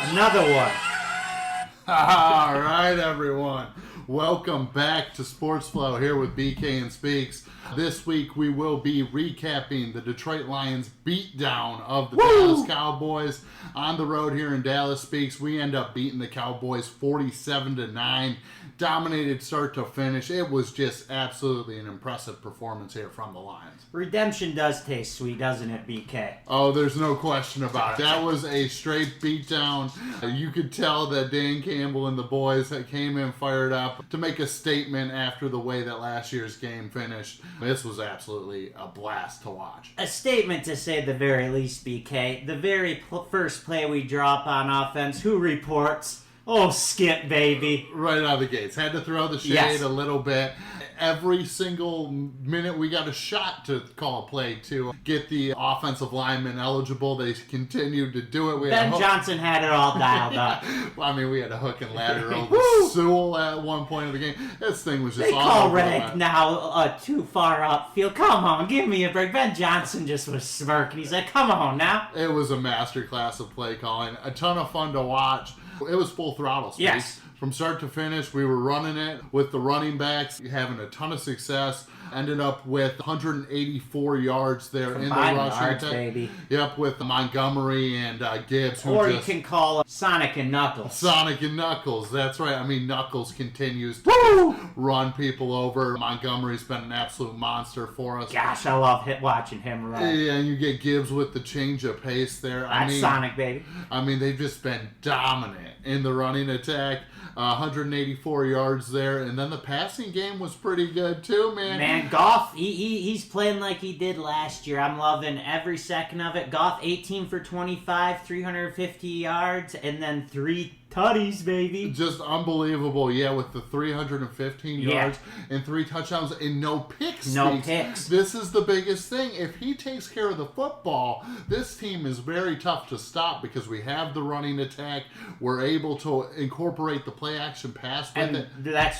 Another one. All right, everyone. Welcome back to Sports Flow here with BK and Speaks. This week we will be recapping the Detroit Lions beatdown of the Dallas Cowboys on the road here in Dallas. Speaks, we end up beating the Cowboys 47-9. Dominated start to finish. It was just absolutely an impressive performance here from the Lions. Redemption does taste sweet, doesn't it, BK? Oh, there's no question about it. That was a straight beatdown. You could tell that Dan Campbell and the boys that came in fired up to make a statement after the way that last year's game finished. This was absolutely a blast to watch. A statement to say the very least, BK. The very first play we drop on offense, who reports? Oh, Skip, baby. Right out of the gates. Had to throw the shade a little bit. Every single minute we got a shot to call a play to get the offensive linemen eligible. They continued to do it. Ben Johnson had it all dialed up. I mean, we had a hook and ladder over Sewell at one point of the game. This thing was just all call Reddick now too far upfield. Come on, give me a break. Ben Johnson just was smirking. He's like, come on now. It was a masterclass of play calling. A ton of fun to watch. It was full throttle speed. Yes. From start to finish, we were running it with the running backs, having a ton of success. Ended up with 184 yards there in the rushing attack. Baby. Yep, with Montgomery and Gibbs. Or you can call Sonic and Knuckles. Sonic and Knuckles, that's right. I mean, Knuckles continues to run people over. Montgomery's been an absolute monster for us. Gosh, I love watching him run. Yeah, and you get Gibbs with the change of pace there. That's Sonic, baby. I mean, they've just been dominant in the running attack. 184 yards there, and then the passing game was pretty good too, man. Man, Goff, he's playing like he did last year. I'm loving every second of it. Goff, 18 for 25, 350 yards, and then 3 tutties, baby. Just unbelievable, yeah, with the 315 yards and 3 touchdowns and no picks. No picks. This is the biggest thing. If he takes care of the football, this team is very tough to stop because we have the running attack. We're able to incorporate the play-action pass with it.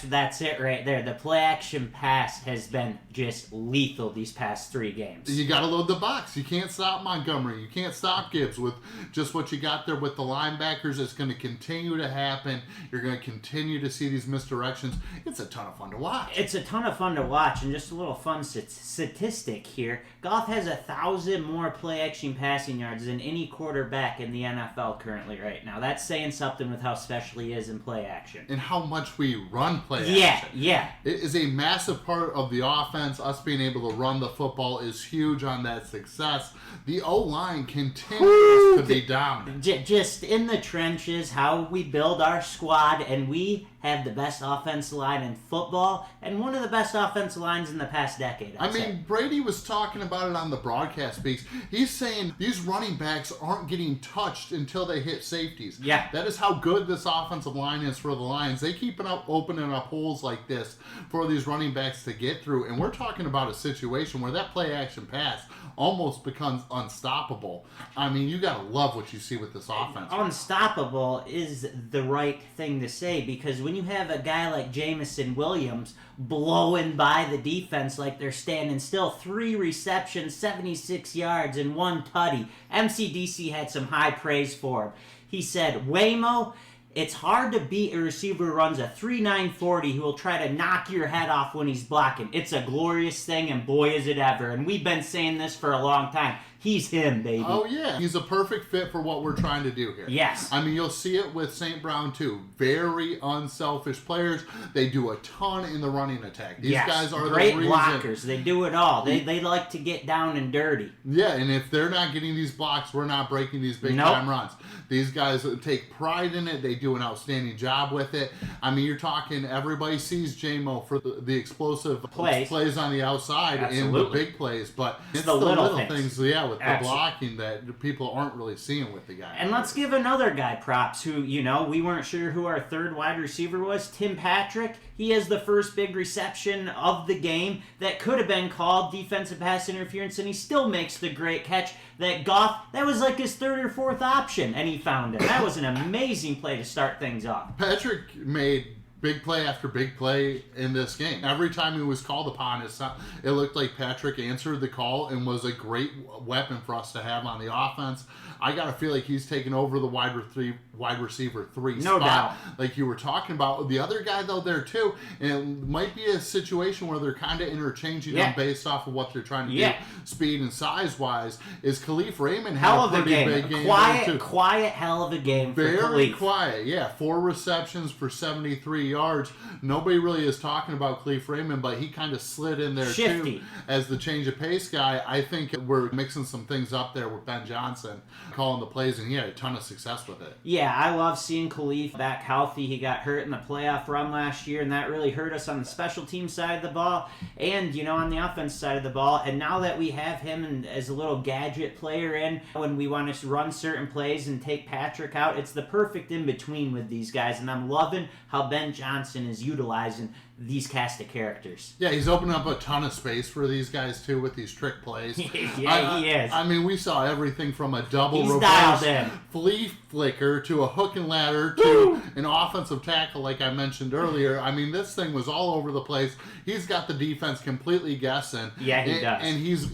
That's it right there. The play-action pass has been just lethal these past 3 games. You got to load the box. You can't stop Montgomery. You can't stop Gibbs with just what you got there with the linebackers. It's going to continue to happen. You're going to continue to see these misdirections. It's a ton of fun to watch. It's a ton of fun to watch, and just a little fun statistic here. Goff has 1,000 more play-action passing yards than any quarterback in the NFL currently right now. That's saying something with how special he is in play-action. And how much we run play-action. Yeah. It is a massive part of the offense. Us being able to run the football is huge on that success. The O-line continues to be dominant. Just in the trenches, how we build our squad, and we have the best offensive line in football and one of the best offensive lines in the past decade. I mean, Brady was talking about it on the broadcast speaks. He's saying these running backs aren't getting touched until they hit safeties. Yeah. That is how good this offensive line is for the Lions. They keep opening up holes like this for these running backs to get through. And we're talking about a situation where that play-action pass almost becomes unstoppable. I mean, you got to love what you see with this offense. Unstoppable is the right thing to say, because when you have a guy like Jameson Williams blowing by the defense like they're standing still, 3 receptions, 76 yards, and 1 tutty. MCDC had some high praise for him. He said, Waymo, it's hard to beat a receiver who runs a 3.9 40 who will try to knock your head off when he's blocking. It's a glorious thing, and boy is it ever. And we've been saying this for a long time. He's him, baby. Oh, yeah. He's a perfect fit for what we're trying to do here. Yes. I mean, you'll see it with St. Brown, too. Very unselfish players. They do a ton in the running attack. These guys are great the reason. blockers. They do it all. They like to get down and dirty. Yeah, and if they're not getting these blocks, we're not breaking these big-time runs. These guys take pride in it. They do an outstanding job with it. I mean, you're talking, everybody sees J-Mo for the explosive plays on the outside and the big plays, but it's the little things with the blocking that people aren't really seeing with the guy. And let's give another guy props who, we weren't sure who our third wide receiver was. Tim Patrick. He has the first big reception of the game that could have been called defensive pass interference, and he still makes the great catch that Goff, that was like his 3rd or 4th option, and he found it. That was an amazing play to start things off. Patrick made big play after big play in this game. Every time he was called upon, it looked like Patrick answered the call and was a great weapon for us to have on the offense. I got to feel like he's taken over the wide receiver 3 no spot, doubt, like you were talking about. The other guy, though, there too, and it might be a situation where they're kind of interchanging them based off of what they're trying to do, speed and size-wise, is Khalif Raymond had a pretty big game. Quiet hell of a game for Khalif. Very quiet, yeah. 4 receptions for 73 yards. Nobody really is talking about Khalif Raymond, but he kind of slid in there too as the change of pace guy. I think we're mixing some things up there with Ben Johnson calling the plays, and he had a ton of success with it. Yeah, I love seeing Khalif back healthy. He got hurt in the playoff run last year, and that really hurt us on the special team side of the ball and, on the offense side of the ball. And now that we have him as a little gadget player in when we want to run certain plays and take Patrick out, it's the perfect in-between with these guys, and I'm loving how Ben Johnson is utilizing these cast of characters. Yeah, he's opening up a ton of space for these guys too with these trick plays. He is. I mean, we saw everything from a double reverse flea flicker to a hook and ladder to an offensive tackle like I mentioned earlier. I mean, this thing was all over the place. He's got the defense completely guessing. Yeah, he does. And he's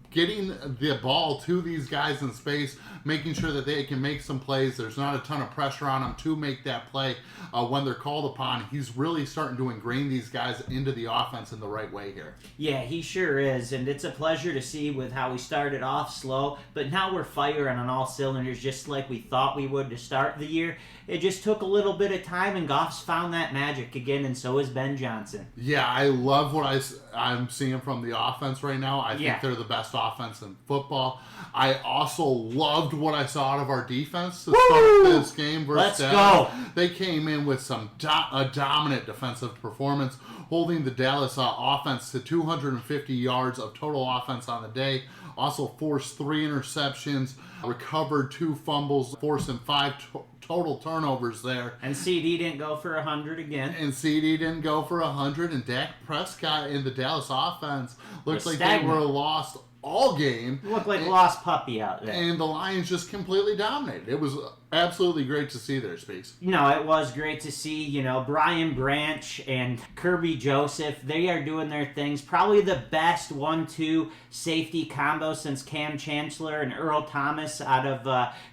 getting the ball to these guys in space, making sure that they can make some plays. There's not a ton of pressure on them to make that play when they're called upon. He's really starting to ingrain these guys into the offense in the right way here. Yeah, he sure is, and it's a pleasure to see with how we started off slow, but now we're firing on all cylinders just like we thought we would to start the year. It just took a little bit of time, and Goff's found that magic again, and so is Ben Johnson. Yeah, I love what I'm seeing from the offense right now. I think they're the best offense in football. I also loved what I saw out of our defense to start this game versus Dallas. Go. They came in with a dominant defensive performance, holding the Dallas offense to 250 yards of total offense on the day. Also forced 3 interceptions, recovered 2 fumbles, forcing 5 total turnovers there. And CD didn't go for 100 again. And Dak Prescott in the Dallas offense looked like they were lost all game. Looked like a lost puppy out there. And the Lions just completely dominated. It was absolutely great to see there, Speaks. It was great to see, Brian Branch and Kirby Joseph. They are doing their things. Probably the best 1-2 safety combo since Cam Chancellor and Earl Thomas out of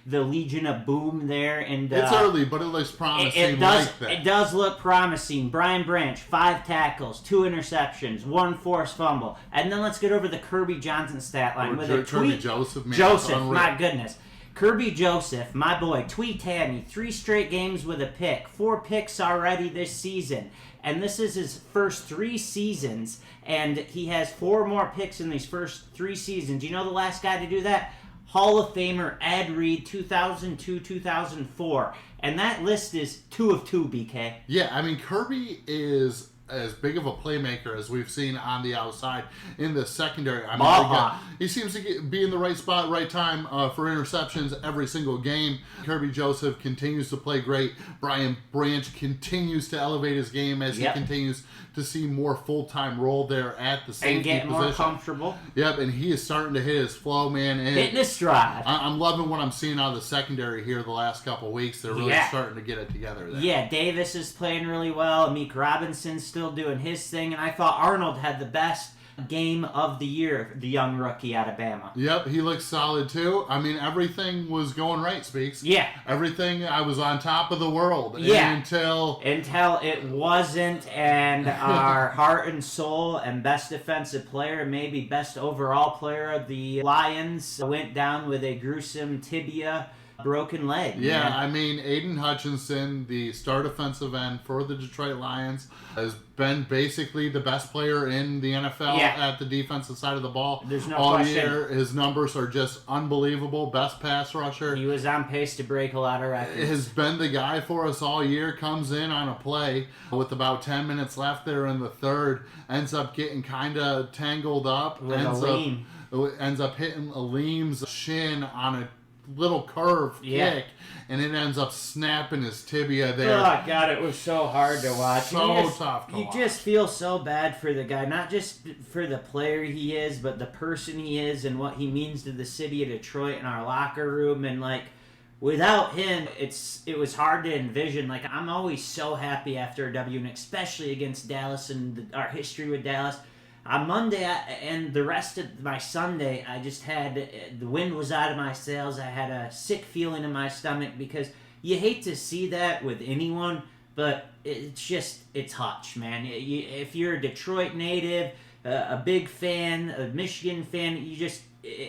the Legion of Boom there. And it's early, but it looks promising. It does look promising. Brian Branch, 5 tackles, 2 interceptions, 1 forced fumble. And then let's get over the Kirby Johnson stat line with a tweet. Joseph, man, Joseph, my goodness. Kirby Joseph, my boy, Tweet Tammy, 3 straight games with a pick, 4 picks already this season. And this is his first 3 seasons, and he has 4 more picks in these first 3 seasons. You know the last guy to do that? Hall of Famer Ed Reed, 2002-2004. And that list is 2 of 2, BK. Yeah, I mean, Kirby is as big of a playmaker as we've seen on the outside in the secondary. I mean, he seems to be in the right spot, right time for interceptions every single game. Kirby Joseph continues to play great. Brian Branch continues to elevate his game as he continues to see more full-time role there at the safety position. And get more comfortable. Yep, and he is starting to hit his flow, man. And hitting his stride. I'm loving what I'm seeing out of the secondary here the last couple of weeks. They're really starting to get it together there. Yeah, Davis is playing really well. Meek Robinson's still doing his thing. And I thought Arnold had the best game of the year, the young rookie out of Bama. Yep, he looks solid too. I mean, everything was going right, Speaks. Yeah. Everything, I was on top of the world. Yeah. Until it wasn't, and our heart and soul and best defensive player, maybe best overall player of the Lions, went down with a gruesome tibia broken leg. Yeah, man. I mean, Aiden Hutchinson, the star defensive end for the Detroit Lions, has been basically the best player in the NFL at the defensive side of the ball. There's no all question. Year. His numbers are just unbelievable. Best pass rusher. He was on pace to break a lot of records. Has been the guy for us all year. Comes in on a play with about 10 minutes left there in the third. Ends up getting kind of tangled up. With ends up hitting Aleem's shin on a little curve kick, and it ends up snapping his tibia there. Oh God, it was so hard to watch. So tough to watch. You just feel so bad for the guy, not just for the player he is, but the person he is and what he means to the city of Detroit and our locker room. And like, without him, it was hard to envision. Like, I'm always so happy after a W, and especially against Dallas and our history with Dallas. On Monday and the rest of my Sunday, I just had the wind was out of my sails. I had a sick feeling in my stomach because you hate to see that with anyone, but it's Hutch, man. If you're a Detroit native, a big fan, a Michigan fan,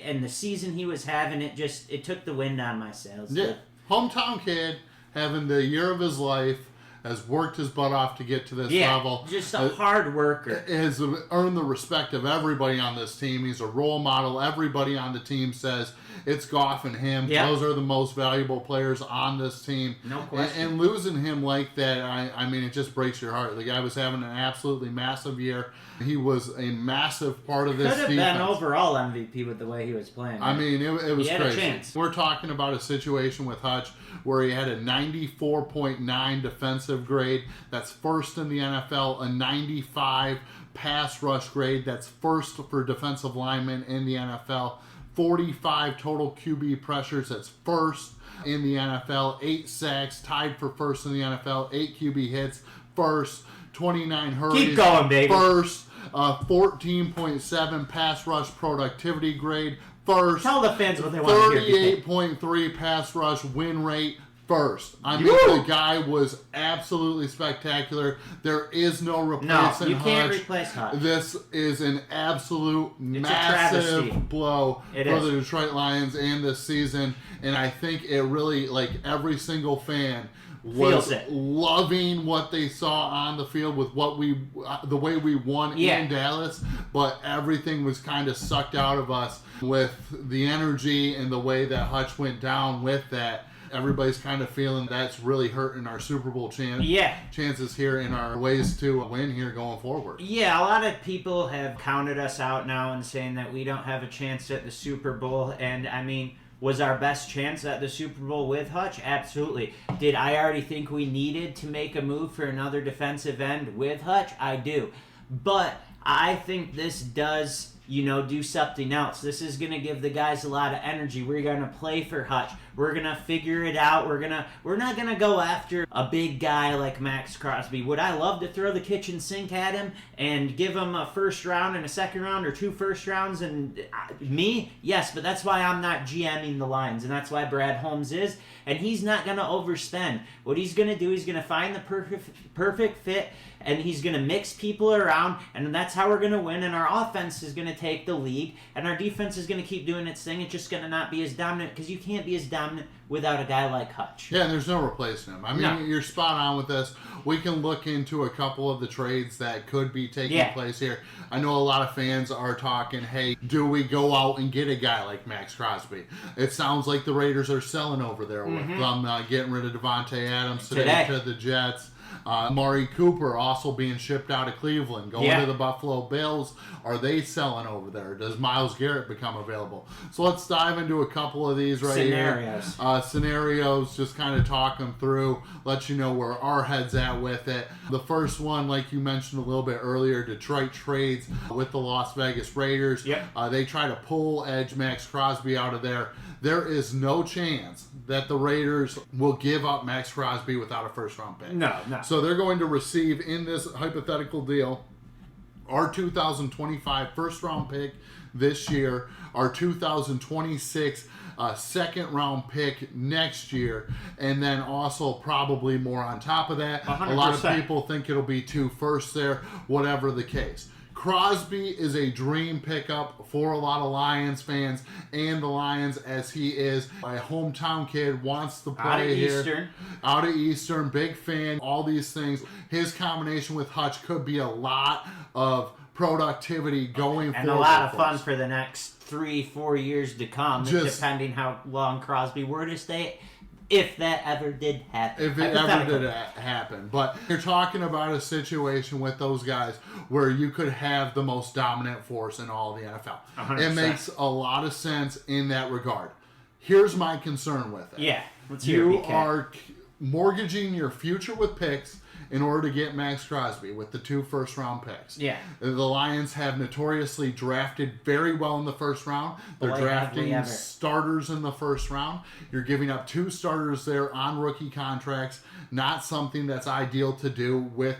and the season he was having, it took the wind out of my sails. Yeah, hometown kid having the year of his life. Has worked his butt off to get to this level. Just a hard worker. Has earned the respect of everybody on this team. He's a role model. Everybody on the team says it's Goff and him. Yep. Those are the most valuable players on this team. No question. And losing him like that, I mean, it just breaks your heart. The guy was having an absolutely massive year. He was a massive part of this defense. Could have been overall MVP with the way he was playing. Right? I mean, it was he crazy. Had a chance. We're talking about a situation with Hutch where he had a 94.9 defensive grade. That's first in the NFL. A 95 pass rush grade. That's first for defensive linemen in the NFL. 45 total QB pressures. That's first in the NFL. 8 sacks, tied for first in the NFL. 8 QB hits, first. 29 hurries. Keep going, baby. First. 14.7 pass rush productivity grade. First. Tell the fans what they want to hear. 38.3 pass rush win rate. First. I mean, the guy was absolutely spectacular. There is no replacing you can't Hutch. Replace Hutch. This is an absolute massive blow for the Detroit Lions and this season. And I think it really, like, every single fan was loving what they saw on the field with the way we won in Dallas, but everything was kind of sucked out of us with the energy and the way that Hutch went down with that. Everybody's kind of feeling that's really hurting our Super Bowl chances here in our ways to win here going forward. Yeah, a lot of people have counted us out now and saying that we don't have a chance at the Super Bowl, and I mean, was our best chance at the Super Bowl with Hutch? Absolutely. Did I already think we needed to make a move for another defensive end with Hutch? I do. But I think this does, do something else. This is going to give the guys a lot of energy. We're going to play for Hutch. We're going to figure it out. We're not going to go after a big guy like Max Crosby. Would I love to throw the kitchen sink at him and give him a first round and a second round or 2 first rounds? And me? Yes, but that's why I'm not GMing the Lions, and that's why Brad Holmes is. And he's not going to overspend. What he's going to do, he's going to find the perfect fit, and he's going to mix people around, and that's how we're going to win. And our offense is going to take the lead, and our defense is going to keep doing its thing. It's just going to not be as dominant because you can't be as dominant without a guy like Hutch. Yeah, and there's no replacing him. I mean, you're spot on with this. We can look into a couple of the trades that could be taking place here. I know a lot of fans are talking, hey, do we go out and get a guy like Max Crosby? It sounds like the Raiders are selling over there with them getting rid of Devontae Adams today to the Jets. Amari Cooper also being shipped out of Cleveland, going to the Buffalo Bills. Are they selling over there? Does Myles Garrett become available? So let's dive into a couple of these here. Scenarios, just kind of talk them through, let you know where our head's at with it. The first one, like you mentioned a little bit earlier, Detroit trades with the Las Vegas Raiders. They try to pull edge Max Crosby out of there. There is no chance that the Raiders will give up Max Crosby without a first-round pick. No. So they're going to receive in this hypothetical deal our 2025 first-round pick this year, our 2026 second-round pick next year, and then also probably more on top of that. 100%. A lot of people think it'll be 2 firsts there, whatever the case. Crosby is a dream pickup for a lot of Lions fans and the Lions, as he is a hometown kid, wants to play here. Out of Eastern, big fan, all these things. His combination with Hutch could be a lot of productivity going forward. And a lot of fun for the next 3-4 years to come, depending how long Crosby were to stay. If that ever did happen. If it ever did happen. But you're talking about a situation with those guys where you could have the most dominant force in all of the NFL. 100%. It makes a lot of sense in that regard. Here's my concern with it. Let's hear it, You are mortgaging your future with picks in order to get Max Crosby with the 2 first-round picks. Yeah. The Lions have notoriously drafted very well in the first round. They're Boy, drafting have we ever. starters in the first round. You're giving up 2 starters there on rookie contracts. Not something that's ideal to do with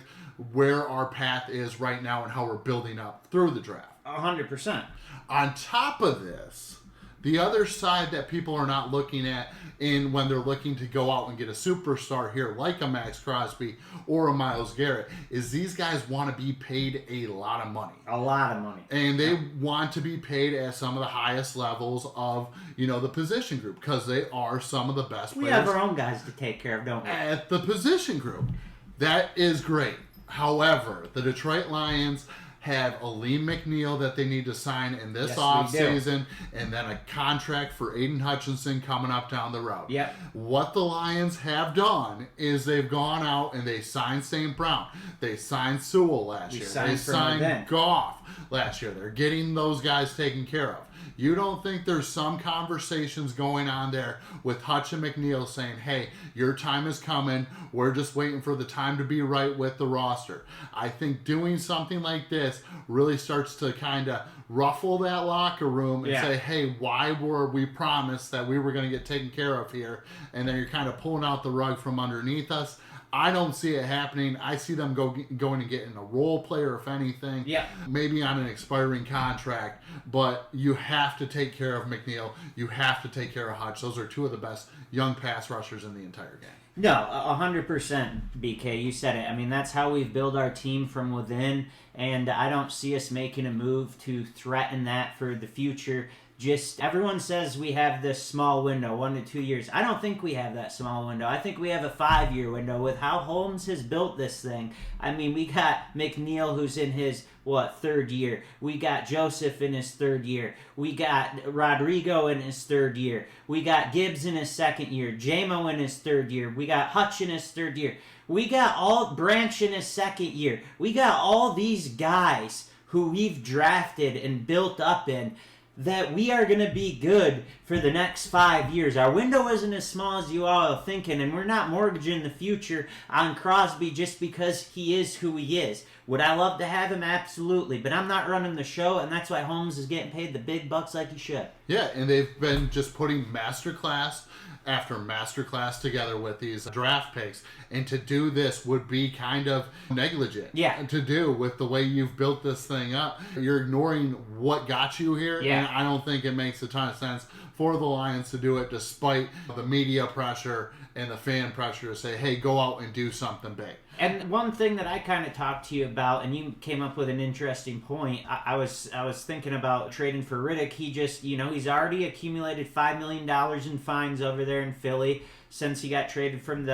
where our path is right now and how we're building up through the draft. 100%. On top of this, the other side that people are not looking at when they're looking to go out and get a superstar here like a Max Crosby or a Myles Garrett is these guys want to be paid a lot of money. A lot of money. And they want to be paid at some of the highest levels of, the position group because they are some of the best We players have our own guys to take care of, don't we? at the position group. That is great. However, the Detroit Lions have a Lee McNeil that they need to sign in this Yes, offseason, and then a contract for Aiden Hutchinson coming up down the road. Yep. What the Lions have done is they've gone out and they signed St. Brown. They signed Sewell last year. They signed Goff last year. They're getting those guys taken care of. You don't think there's some conversations going on there with Hutch and McNeil saying, hey, your time is coming. We're just waiting for the time to be right with the roster. I think doing something like this really starts to kind of ruffle that locker room and say, hey, why were we promised that we were going to get taken care of here? And then you're kind of pulling out the rug from underneath us. I don't see it happening. I see them going and getting a role player, if anything. Yeah. Maybe on an expiring contract. But you have to take care of McNeil. You have to take care of Hutch. Those are 2 of the best young pass rushers in the entire game. No, 100%, BK. You said it. I mean, that's how we've built our team from within, and I don't see us making a move to threaten that for the future. Just, everyone says we have this small window, 1 to 2 years. I don't think we have that small window. I think we have a 5-year window with how Holmes has built this thing. I mean, we got McNeil, who's in his, 3rd year. We got Joseph in his 3rd year. We got Rodrigo in his 3rd year. We got Gibbs in his 2nd year. J-Mo in his 3rd year. We got Hutch in his 3rd year. We got all Branch in his 2nd year. We got all these guys who we've drafted and built up in that we are going to be good for the next 5 years. Our window isn't as small as you all are thinking, and we're not mortgaging the future on Crosby just because he is who he is. Would I love to have him? Absolutely. But I'm not running the show, and that's why Holmes is getting paid the big bucks like he should. Yeah, and they've been just putting masterclass after masterclass together with these draft picks. And to do this would be kind of negligent to do with the way you've built this thing up. You're ignoring what got you here, and I don't think it makes a ton of sense for the Lions to do it despite the media pressure and the fan pressure to say, hey, go out and do something big. And one thing that I kind of talked to you about, and you came up with an interesting point, I was thinking about trading for Riddick. He just, he's already accumulated $5 million in fines over there in Philly since he got traded from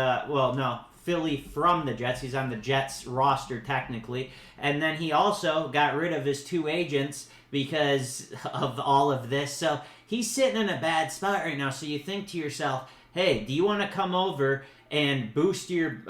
Philly from the Jets. He's on the Jets roster technically. And then he also got rid of his 2 agents because of all of this. So he's sitting in a bad spot right now. So you think to yourself, hey, do you want to come over and boost your,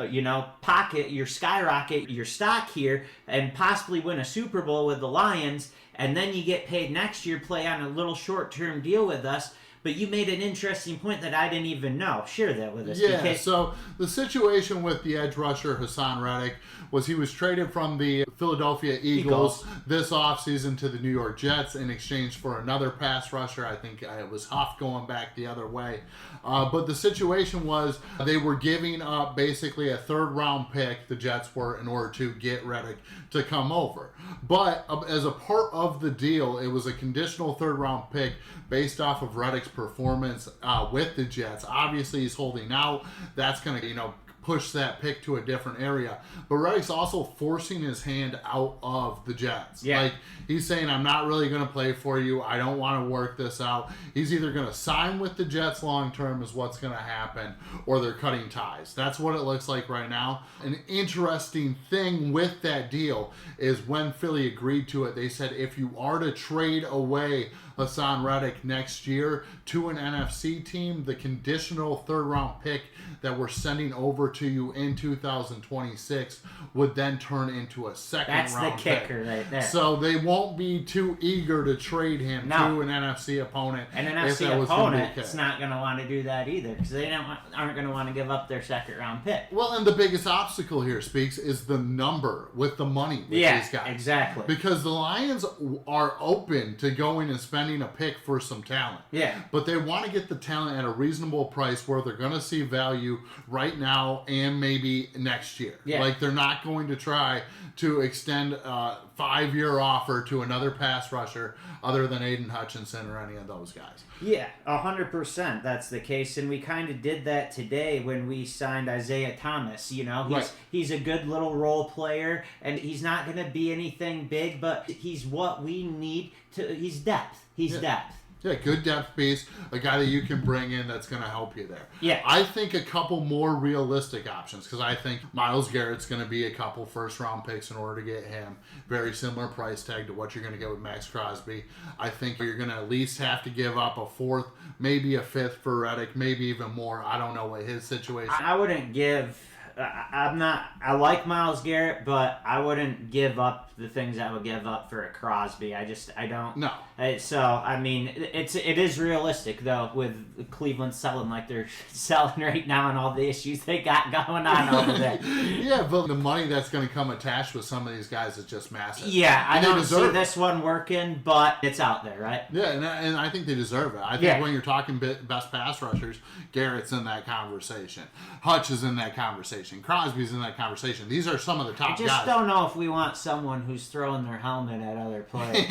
skyrocket your stock here and possibly win a Super Bowl with the Lions, and then you get paid next year, play on a little short-term deal with us? But you made an interesting point that I didn't even know. Share that with us. Yeah, so the situation with the edge rusher Hassan Reddick was he was traded from the Philadelphia Eagles this offseason to the New York Jets in exchange for another pass rusher. I think it was Huff going back the other way. But the situation was they were giving up basically a 3rd round pick, the Jets were, in order to get Reddick to come over. But as a part of the deal, it was a conditional 3rd round pick based off of Reddick's performance with the Jets. Obviously, he's holding out. That's going to, push that pick to a different area. But Reddick's also forcing his hand out of the Jets. Yeah. Like, he's saying, I'm not really going to play for you. I don't want to work this out. He's either going to sign with the Jets long term is what's going to happen, or they're cutting ties. That's what it looks like right now. An interesting thing with that deal is when Philly agreed to it, they said if you are to trade away Hassan Reddick next year to an NFC team, the conditional third-round pick that we're sending over to you in 2026 would then turn into a second-round pick. That's the kicker right there. So they won't be too eager to trade him to an NFC opponent. An NFC opponent is not going to want to do that either because they aren't going to want to give up their second-round pick. Well, and the biggest obstacle here, Speaks, is the number with the money with these guys. Exactly. Because the Lions are open to going and spending a pick for some talent. Yeah. But they want to get the talent at a reasonable price where they're going to see value right now and maybe next year. Yeah. Like, they're not going to try to extend a 5-year offer to another pass rusher other than Aiden Hutchinson or any of those guys. Yeah, 100% that's the case, and we kind of did that today when we signed Isaiah Thomas. You know, he's a good little role player, and he's not going to be anything big, but he's what we need to. He's depth. He's depth. Yeah, good depth piece, a guy that you can bring in that's going to help you there. Yeah. I think a couple more realistic options, because I think Myles Garrett's going to be a couple first-round picks in order to get him. Very similar price tag to what you're going to get with Max Crosby. I think you're going to at least have to give up a fourth, maybe a fifth for Reddick, maybe even more. I don't know what his situation is. I wouldn't give... I like Myles Garrett, but I wouldn't give up the things I would give up for a Crosby. I don't. No. So I mean, it is realistic though with Cleveland selling like they're selling right now and all the issues they got going on over there. Yeah, but the money that's going to come attached with some of these guys is just massive. Yeah, I don't see this one working, but it's out there, right? Yeah, and I think they deserve it. I think when you're talking best pass rushers, Garrett's in that conversation. Hutch is in that conversation. Crosby's in that conversation. These are some of the top guys. I just don't know if we want someone who's throwing their helmet at other players.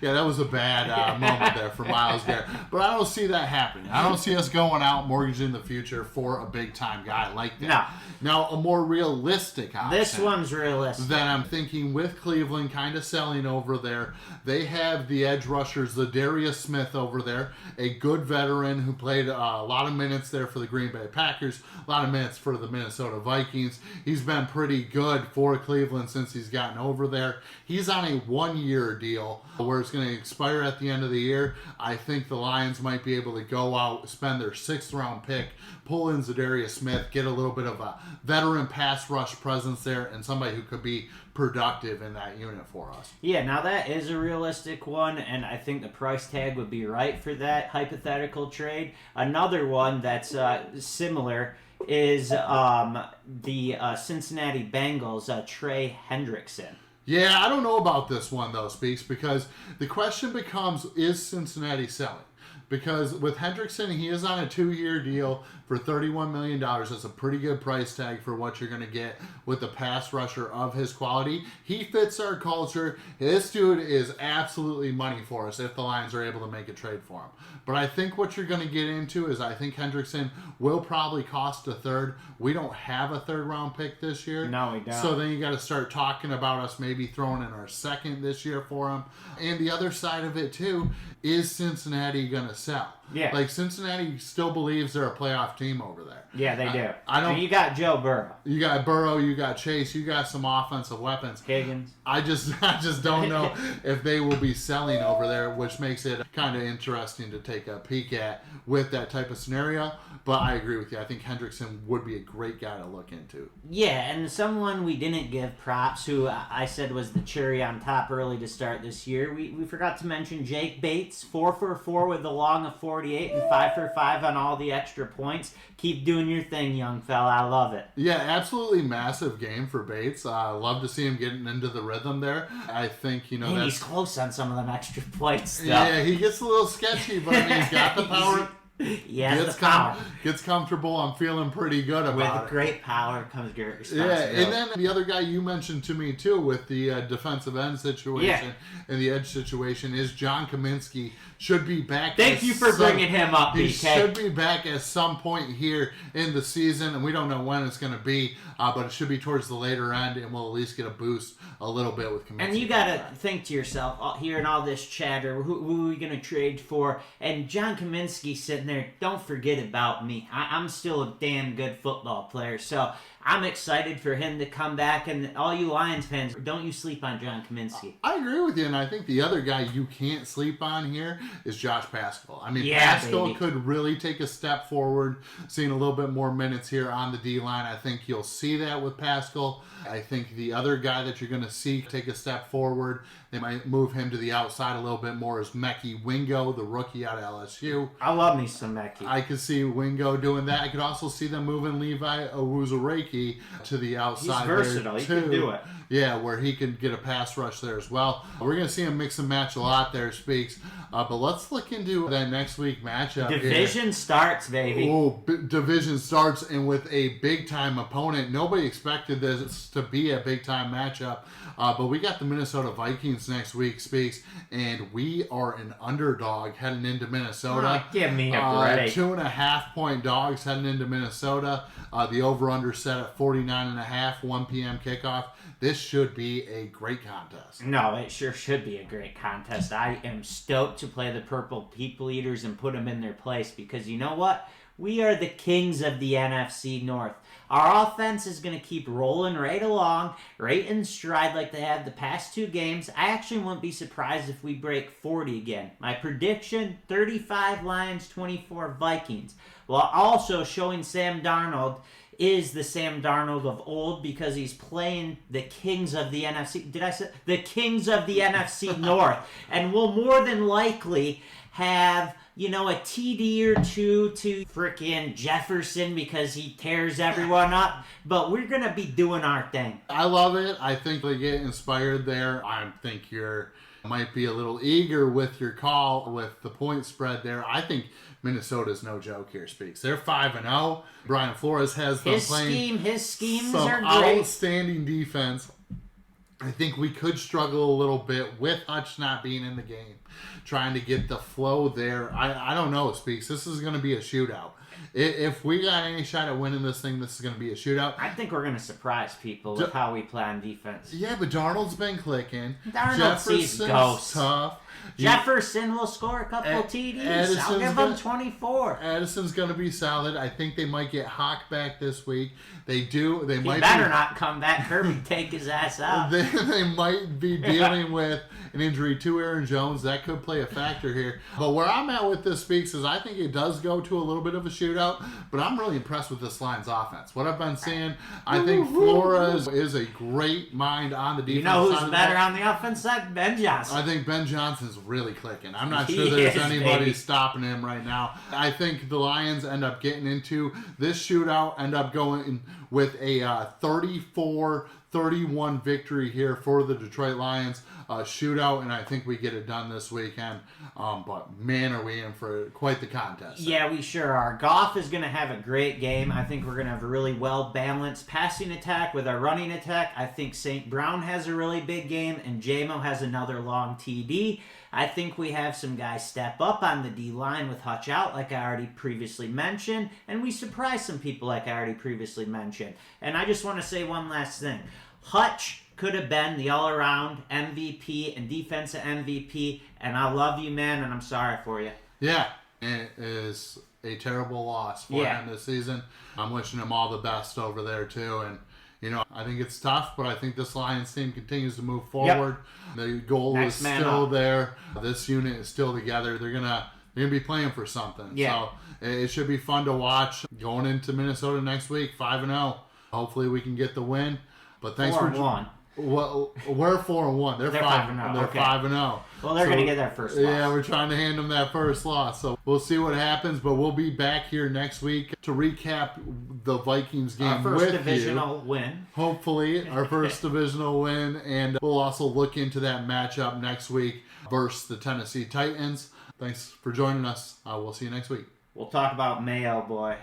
Yeah, that was a bad moment there for Myles Garrett. But I don't see that happening. I don't see us going out mortgaging the future for a big-time guy like that. No. Now, a more realistic option. This one's realistic. That I'm thinking with Cleveland kind of selling over there. They have the edge rushers, the Darius Smith over there, a good veteran who played a lot of minutes there for the Green Bay Packers, a lot of minutes for the Minnesota Vikings. He's been pretty good for Cleveland since he's gotten over there. He's on a 1-year deal where it's going to expire at the end of the year. I think the Lions might be able to go out, spend their 6th-round pick, pull in Zadarius Smith, get a little bit of a veteran pass rush presence there, and somebody who could be productive in that unit for us. Yeah, now that is a realistic one, and I think the price tag would be right for that hypothetical trade. Another one that's similar is the Cincinnati Bengals, Trey Hendrickson. Yeah, I don't know about this one, though, Speaks, because the question becomes, is Cincinnati selling? Because with Hendrickson, he is on a 2-year deal for $31 million. That's a pretty good price tag for what you're going to get with a pass rusher of his quality. He fits our culture. This dude is absolutely money for us if the Lions are able to make a trade for him. But I think what you're going to get into is I think Hendrickson will probably cost a third. We don't have a 3rd-round pick this year. No, we don't. So then you got to start talking about us maybe throwing in our 2nd this year for him. And the other side of it, too, is Cincinnati going to sell? Yeah. Like, Cincinnati still believes they're a playoff team over there. Yeah, they do. I don't. And you got Joe Burrow. You got Burrow. You got Chase. You got some offensive weapons. Higgins. I just don't know if they will be selling over there, which makes it kind of interesting to take a peek at with that type of scenario. But I agree with you. I think Hendrickson would be a great guy to look into. Yeah, and someone we didn't give props, who I said was the cherry on top early to start this year. We forgot to mention Jake Bates, 4 for 4 with a long of 48 and 5 for 5 on all the extra points. Keep doing your thing, young fella. I love it. Yeah, absolutely massive game for Bates. I love to see him getting into the rhythm there. I think, and he's close on some of them extra points stuff. Yeah, he gets a little sketchy, but I mean, he's got the power. Gets power. Gets comfortable. I'm feeling pretty good about it. With great power comes great responsibility. Yeah, and then the other guy you mentioned to me too with the defensive end situation and the edge situation is John Kaminsky. Should be back. Thank you for bringing him up, He BK. should be back at some point here in the season, and we don't know when it's going to be, but it should be towards the later end, and we'll at least get a boost a little bit with Kaminsky. And you got to think to yourself, hearing all this chatter, who are we going to trade for? And John Kaminsky sitting there, don't forget about me. I'm still a damn good football player, so I'm excited for him to come back, and all you Lions fans, don't you sleep on John Kaminsky. I agree with you, and I think the other guy you can't sleep on here is Josh Pascal. I mean, Yeah, Pascal baby. could really take a step forward, seeing a little bit more minutes here on the D-line. I think you'll see that with Pascal. I think the other guy that you're going to see take a step forward, they might move him to the outside a little bit more, is Mekhi Wingo, the rookie out of LSU. I love me some Mekhi. I could see Wingo doing that. I could also see them moving Levi Owuzurike to the outside. He's versatile. There He too. can do it. Yeah, where he can get a pass rush there as well. We're going to see him mix and match a lot there, Speaks. But let's look into that next week matchup. Division starts, baby. Oh, division starts, and with a big-time opponent. Nobody expected this to be a big-time matchup. But we got the Minnesota Vikings next week, Speaks, and we are an underdog heading into Minnesota. Oh, give me a break. 2.5-point dogs heading into Minnesota. The over-under set at 49.5, 1 p.m. kickoff. This should be a great contest. No, it sure should be a great contest. I am stoked to play the Purple People Eaters and put them in their place because you know what? We are the kings of the NFC North. Our offense is going to keep rolling right along, right in stride like they have the past 2 games. I actually wouldn't be surprised if we break 40 again. My prediction, 35 Lions, 24 Vikings. While also showing Sam Darnold is the Sam Darnold of old because he's playing the kings of the NFC. Did I say the kings of the NFC North? And will more than likely have, you know, a TD or 2 to frickin' Jefferson because he tears everyone up. But we're going to be doing our thing. I love it. I think they get inspired there. I think you're might be a little eager with your call with the point spread there. I think Minnesota's no joke here, Speaks. They're 5-0. Brian Flores has them playing His schemes some are great. outstanding defense. I think we could struggle a little bit with Hutch not being in the game, trying to get the flow there. I don't know, Speaks. This is going to be a shootout. If we got any shot at winning this thing, this is going to be a shootout. I think we're going to surprise people with how we play on defense. Yeah, but Darnold's been clicking. Darnold sees ghosts. Tough. Jefferson will score a couple TDs. I'll give him 24. Addison's going to be solid. I think they might get Hawk back this week. They do. They He might better not come back. Kirby take his ass out. They might be dealing with an injury to Aaron Jones. That could play a factor here. But where I'm at with this, Speaks, is I think it does go to a little bit of a shootout. But I'm really impressed with this Lions offense. What I've been seeing, I think Flores is a great mind on the defense. You know side who's of better that. on the offense side? Ben Johnson. I think Ben Johnson's really clicking. I'm not sure He there's is, anybody baby. stopping him right now. I think the Lions end up getting into this shootout, end up going with a 34-31 victory here for the Detroit Lions shootout, and I think we get it done this weekend. But man, are we in for quite the contest. Yeah, we sure are. Goff is going to have a great game. I think we're going to have a really well-balanced passing attack with our running attack. I think St. Brown has a really big game, and J-Mo has another long TD. I think we have some guys step up on the D-line with Hutch out, like I already previously mentioned, and we surprise some people, like I already previously mentioned. And I just want to say one last thing. Hutch could have been the all-around MVP and defensive MVP, and I love you, man, and I'm sorry for you. Yeah, it is a terrible loss for him this season. I'm wishing him all the best over there, too, and you know, I think it's tough, but I think this Lions team continues to move forward. Yep. The goal Next is man still up. there. This unit is still together. They're gonna be playing for something. Yeah. So it should be fun to watch. Going into Minnesota next week, 5-0. Hopefully we can get the win. But thanks for 4-1. Well, we're 4-1. They're 5-0. They're okay. 5-0. Well, they're going to get their first loss. Yeah, we're trying to hand them that first loss. So we'll see what happens. But we'll be back here next week to recap the Vikings game Our first with divisional you. win. Hopefully, our first divisional win. And we'll also look into that matchup next week versus the Tennessee Titans. Thanks for joining us. We'll see you next week. We'll talk about Mayo, boy.